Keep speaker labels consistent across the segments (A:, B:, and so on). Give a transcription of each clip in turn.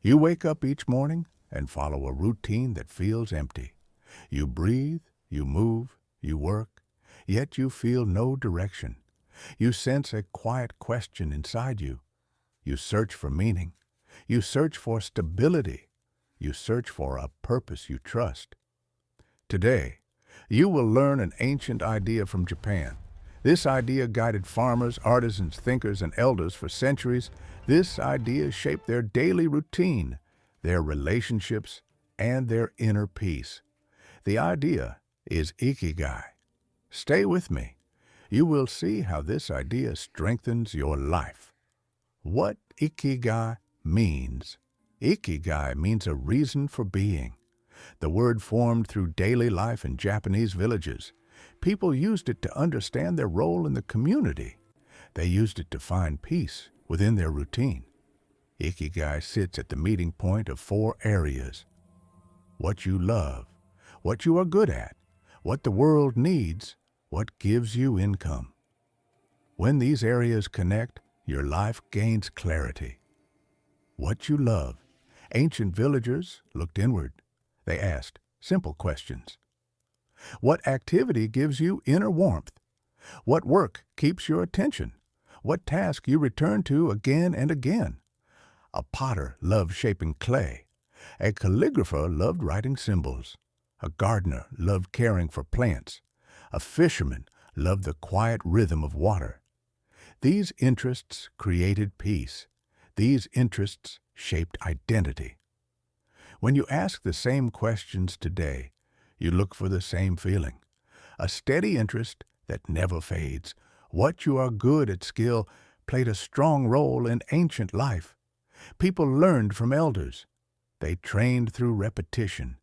A: You wake up each morning and follow a routine that feels empty. You breathe, you move, you work, yet you feel no direction. You sense a quiet question inside you. You search for meaning. You search for stability. You search for a purpose you trust. Today, you will learn an ancient idea from Japan. This idea guided farmers, artisans, thinkers, and elders for centuries. This idea shaped their daily routine, their relationships, and their inner peace. The idea is Ikigai. Stay with me. You will see how this idea strengthens your life. What Ikigai means. Ikigai means a reason for being. The word formed through daily life in Japanese villages. People used it to understand their role in the community. They used it to find peace within their routine. Ikigai sits at the meeting point of four areas: what you love, what you are good at, what the world needs, what gives you income. When these areas connect, your life gains clarity. What you love. Ancient villagers looked inward. They asked simple questions. What activity gives you inner warmth? What work keeps your attention? What task you return to again and again? A potter loved shaping clay. A calligrapher loved writing symbols. A gardener loved caring for plants. A fisherman loved the quiet rhythm of water. These interests created peace. These interests shaped identity. When you ask the same questions today, you look for the same feeling, a steady interest that never fades. What you are good at skill played a strong role in ancient life. People learned from elders. They trained through repetition.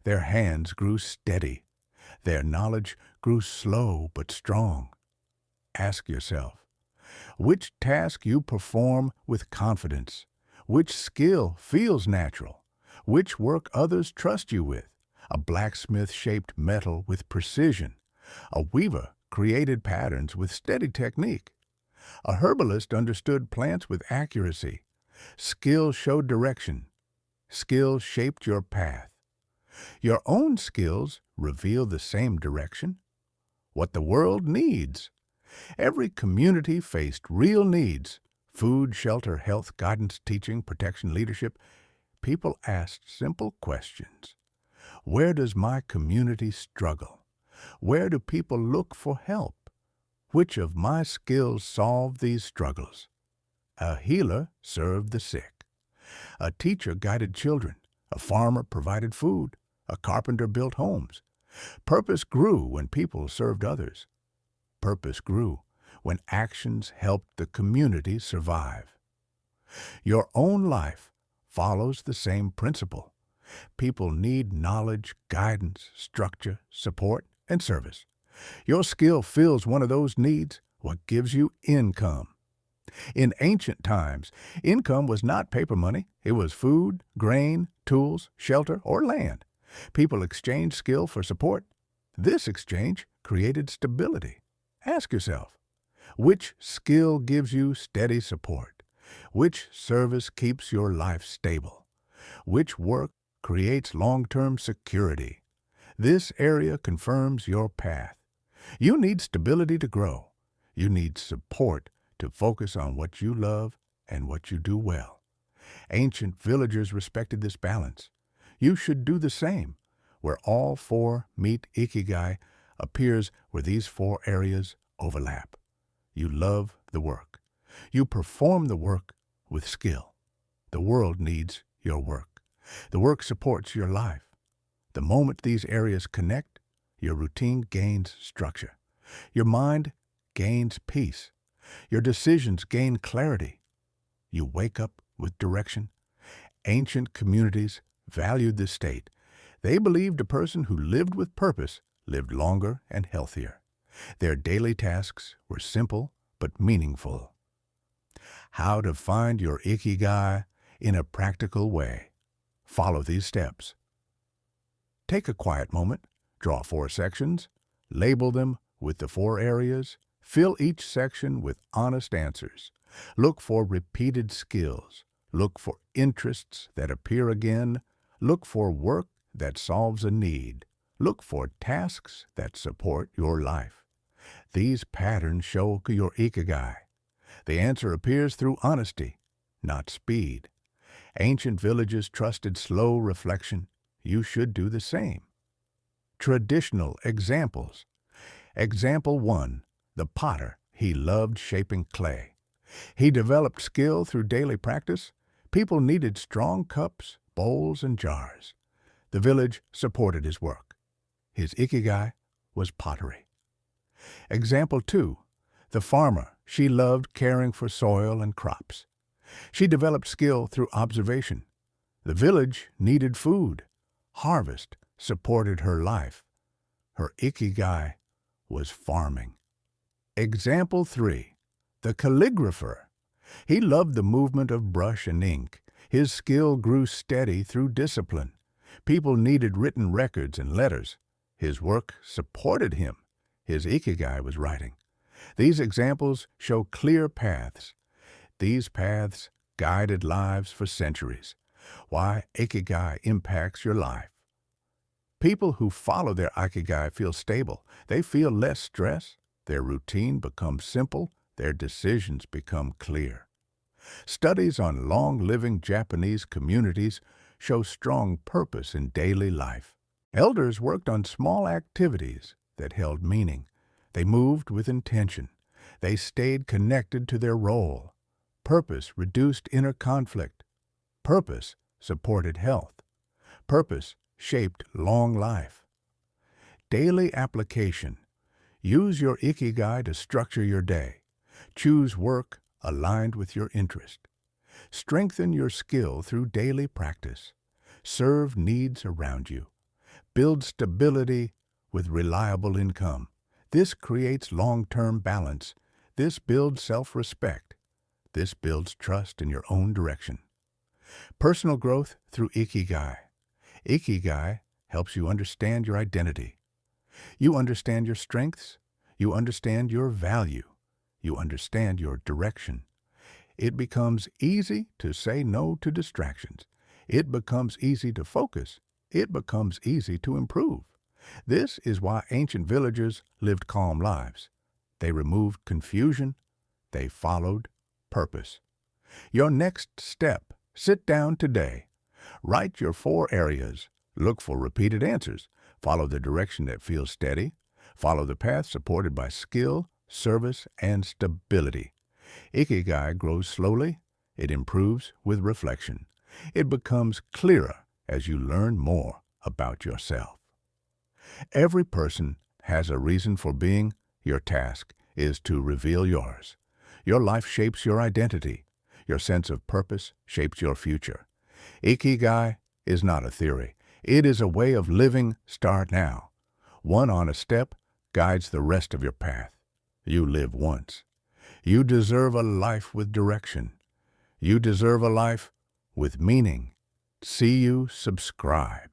A: Their hands grew steady. Their knowledge grew slow but strong. Ask yourself, which task you perform with confidence? Which skill feels natural? Which work others trust you with? A blacksmith shaped metal with precision. A weaver created patterns with steady technique. A herbalist understood plants with accuracy. Skill showed direction. Skill shaped your path. Your own skills reveal the same direction. What the world needs. Every community faced real needs: food, shelter, health, guidance, teaching, protection, leadership. People asked simple questions. Where does my community struggle? Where do people look for help? Which of my skills solve these struggles? A healer served the sick. A teacher guided children. A farmer provided food. A carpenter built homes. Purpose grew when people served others. Purpose grew when actions helped the community survive. Your own life follows the same principle. People need knowledge, guidance, structure, support, and service. Your skill fills one of those needs, what gives you income. In ancient times, income was not paper money. It was food, grain, tools, shelter, or land. People exchanged skill for support. This exchange created stability. Ask yourself, which skill gives you steady support? Which service keeps your life stable? Which work creates long-term security? This area confirms your path. You need stability to grow. You need support to focus on what you love and what you do well. Ancient villagers respected this balance. You should do the same. Where all four meet, Ikigai appears where these four areas overlap. You love the work. You perform the work with skill. The world needs your work. The work supports your life. The moment these areas connect, your routine gains structure. Your mind gains peace. Your decisions gain clarity. You wake up with direction. Ancient communities valued this state. They believed a person who lived with purpose lived longer and healthier. Their daily tasks were simple but meaningful. How to find your Ikigai in a practical way. Follow these steps. Take a quiet moment, draw 4 sections, label them with the 4 areas, fill each section with honest answers. Look for repeated skills. Look for interests that appear again. Look for work that solves a need. Look for tasks that support your life. These patterns show your Ikigai. The answer appears through honesty, not speed. Ancient villages trusted slow reflection. You should do the same. Traditional examples. Example 1. The potter. He loved shaping clay. He developed skill through daily practice. People needed strong cups, bowls, and jars. The village supported his work. His Ikigai was pottery. Example 2. The farmer. She loved caring for soil and crops. She developed skill through observation. The village needed food. Harvest supported her life. Her Ikigai was farming. Example 3. The calligrapher. He loved the movement of brush and ink. His skill grew steady through discipline. People needed written records and letters. His work supported him. His Ikigai was writing. These examples show clear paths. These paths guided lives for centuries. Why Ikigai impacts your life. People who follow their Ikigai feel stable. They feel less stress. Their routine becomes simple. Their decisions become clear. Studies on long-living Japanese communities show strong purpose in daily life. Elders worked on small activities that held meaning. They moved with intention. They stayed connected to their role. Purpose reduced inner conflict. Purpose supported health. Purpose shaped long life. Daily application. Use your Ikigai to structure your day. Choose work aligned with your interest. Strengthen your skill through daily practice. Serve needs around you. Build stability with reliable income. This creates long-term balance. This builds self-respect. This builds trust in your own direction. Personal growth through Ikigai. Ikigai helps you understand your identity. You understand your strengths. You understand your value. You understand your direction. It becomes easy to say no to distractions. It becomes easy to focus. It becomes easy to improve. This is why ancient villagers lived calm lives. They removed confusion. They followed purpose. Your next step. Sit down today. Write your 4 areas. Look for repeated answers. Follow the direction that feels steady. Follow the path supported by skill, service, and stability. Ikigai grows slowly. It improves with reflection. It becomes clearer as you learn more about yourself. Every person has a reason for being. Your task is to reveal yours. Your life shapes your identity. Your sense of purpose shapes your future. Ikigai is not a theory. It is a way of living. Start now. One honest step guides the rest of your path. You live once. You deserve a life with direction. You deserve a life with meaning. See you subscribe.